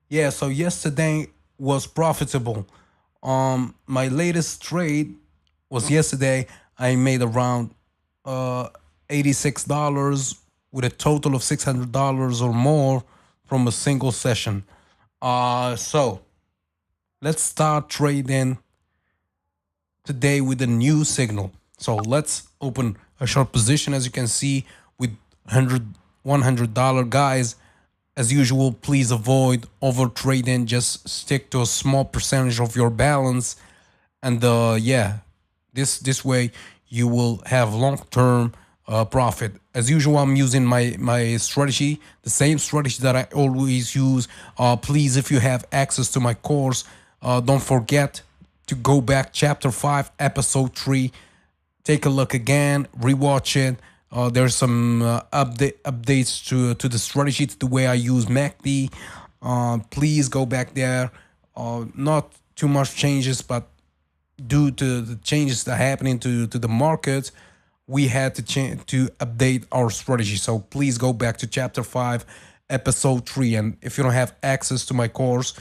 Yeah, so yesterday was profitable. My latest trade was yesterday. I made around uh $86 with a total of $600 or more from a single session. So let's start trading today with a new signal. So let's open a short position, as you can see, with 100 $100 guys. As usual, please avoid over trading. Just stick to a small percentage of your balance, and yeah, this way you will have long term profit. As usual, I'm using my strategy, the same strategy that I always use. Please, if you have access to my course, don't forget to go back chapter 5 episode 3, take a look again, rewatch it. There's some updates to the strategy, to the way I use MACD. Please go back there. Not too much changes, but due to the changes that are happening to the market, we had to change to update our strategy. So please go back to chapter 5, episode 3. And if you don't have access to my course,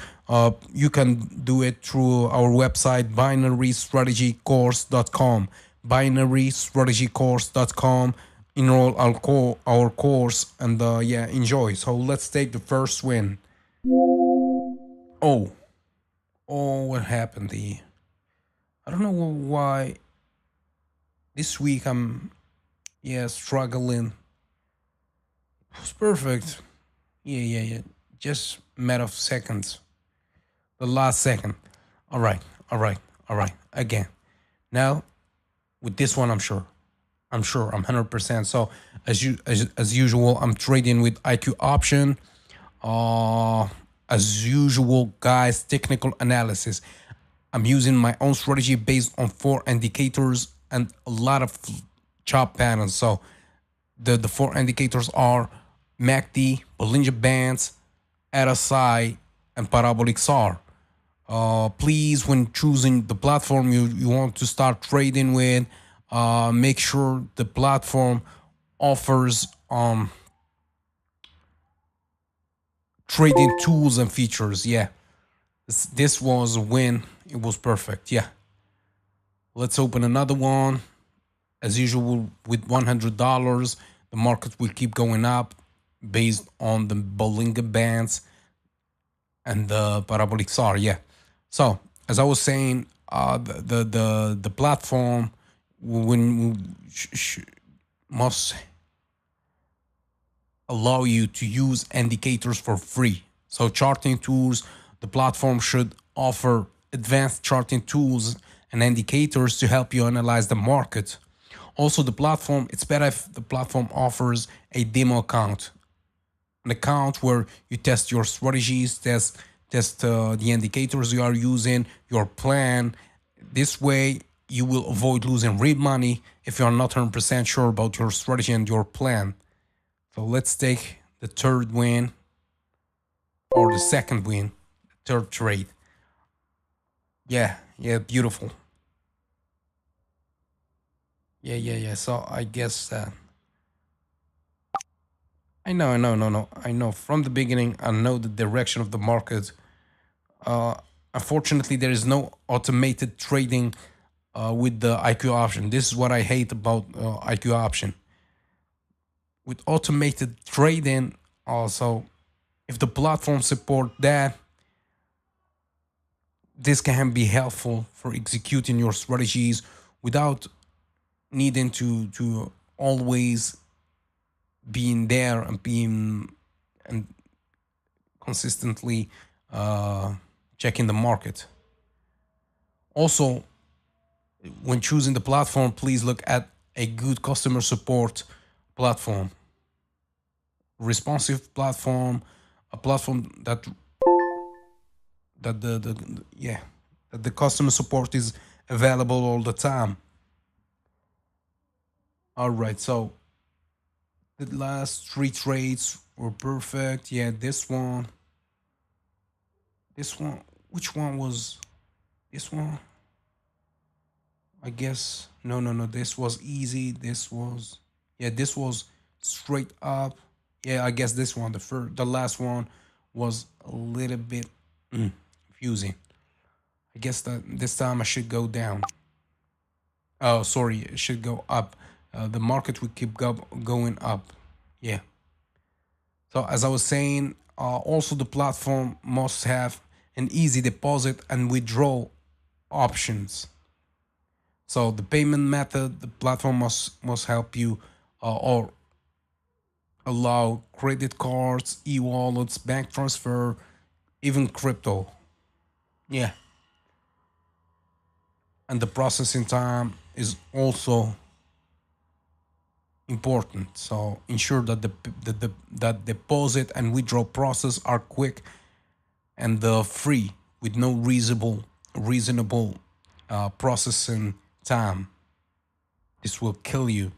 you can do it through our website, binarystrategycourse.com. Binarystrategycourse.com. Enroll our course, and yeah, enjoy. So let's take the first win. Oh, oh, what happened? I don't know why this week I'm, yeah, struggling. It was perfect. Yeah. Just matter of seconds. The last second. All right, all right. Again. Now with this one, I'm sure. I'm 100%. So as usual, I'm trading with IQ option. Uh, as usual, guys, technical analysis. I'm using my own strategy based on 4 indicators and a lot of chop patterns. So the 4 indicators are MACD, Bollinger Bands, RSI, and Parabolic SAR. Please, when choosing the platform you want to start trading with, make sure the platform offers trading tools and features. Yeah, this was a win. It was perfect. Yeah, let's open another one. As usual, with $100, the market will keep going up based on the Bollinger Bands and the Parabolic SAR. Yeah. So as I was saying, the platform when must allow you to use indicators for free. So charting tools, the platform should offer advanced charting tools and indicators to help you analyze the market. Also, the platform, it's better if the platform offers a demo account, an account where you test your strategies, test the indicators you are using, your plan. This way, you will avoid losing real money if you are not 100% sure about your strategy and your plan. So let's take the third win, or the second win, third trade. Yeah, beautiful. Yeah. So I guess I know, no. I know from the beginning, I know the direction of the market. Uh, Unfortunately, there is no automated trading with the IQ option. This is what I hate about IQ option. With automated trading, also, if the platform support that, this can be helpful for executing your strategies without needing to always being there and being and consistently uh, checking the market. Also, when choosing the platform, please look at a good customer support platform, responsive platform, a platform that the yeah, that the customer support is available all the time. All right, so the last 3 trades were perfect. Yeah, this one, which one was this one? I guess no. This was easy. This was, yeah. This was straight up. Yeah, I guess this one, the last one was a little bit confusing. I guess that this time I should go down. Oh, sorry, it should go up. The market will keep going up. Yeah. So as I was saying, also the platform must have an easy deposit and withdrawal options. So the payment method, the platform must help you or allow credit cards, e-wallets, bank transfer, even crypto. Yeah. And the processing time is also important. So ensure that the that deposit and withdrawal process are quick and free with no reasonable processing time. This will kill you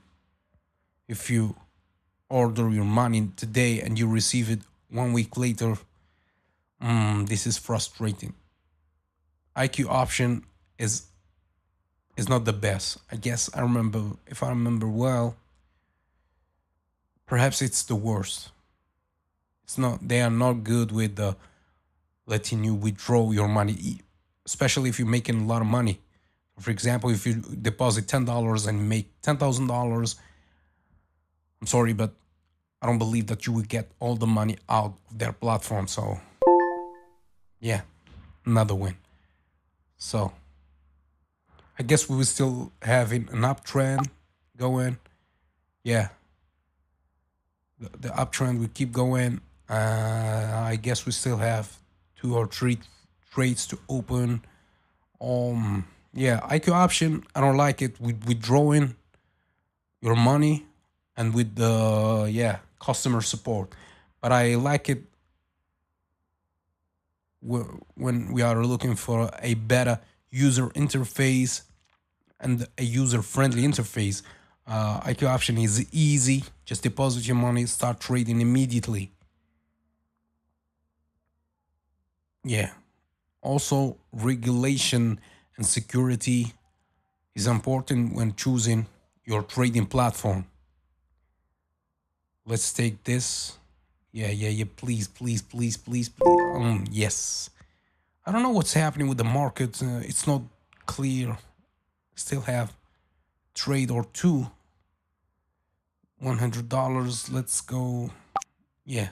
if you order your money today and you receive it 1 week later. This is frustrating. IQ option is is not the best. I guess I remember, if I remember well, perhaps it's the worst. It's not. They are not good with letting you withdraw your money, especially if you're making a lot of money. For example, if you deposit $10 and make $10,000, I'm sorry, but I don't believe that you will get all the money out of their platform. So, yeah, another win. So, I guess we will still having an uptrend going. Yeah, the uptrend will keep going. I guess we still have 2 or 3 trades to open. Yeah, IQ option, I don't like it with withdrawing your money and with the customer support, but I like it when we are looking for a better user interface and a user-friendly interface. IQ option is easy. Just deposit your money, start trading immediately. Yeah. Also, regulation and security is important when choosing your trading platform. Let's take this. Yeah. Please, please, please, please, please. Yes. I don't know what's happening with the market. It's not clear. Still have trade or two. $100. Let's go. Yeah.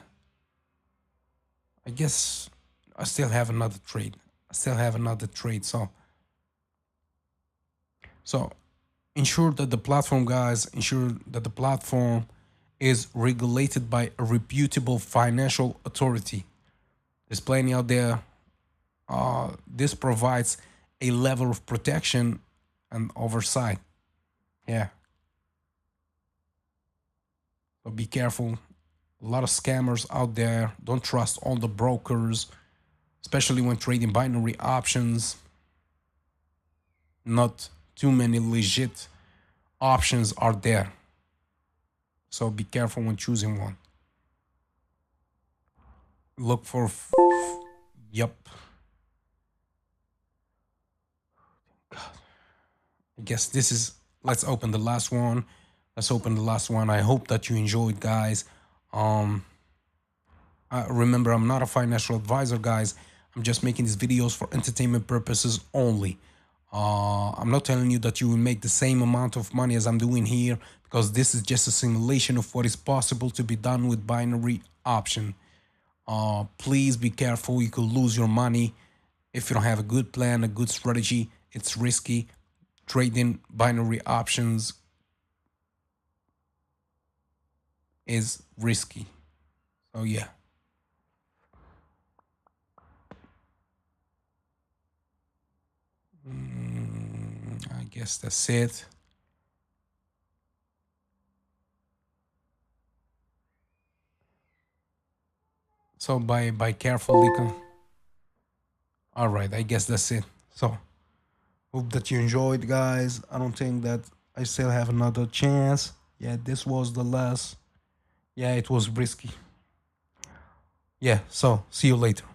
I guess I still have another trade. So ensure that the platform, guys, ensure that the platform is regulated by a reputable financial authority. There's plenty out there. This provides a level of protection and oversight. Yeah. So be careful. A lot of scammers out there. Don't trust all the brokers, especially when trading binary options. Not too many legit options are there. So be careful when choosing one. Look for yep. God. I guess this is, let's open the last one. I hope that you enjoyed, guys. Remember, I'm not a financial advisor, guys. I'm just making these videos for entertainment purposes only. I'm not telling you that you will make the same amount of money as I'm doing here, because this is just a simulation of what is possible to be done with binary option. Please be careful. You could lose your money if you don't have a good plan, a good strategy. It's risky. Trading binary options is risky. So yeah. I guess that's it. So by carefully all right, I guess that's it. So hope that you enjoyed, guys. I don't think that I still have another chance. Yeah, this was the last. Yeah, it was risky. Yeah, so see you later.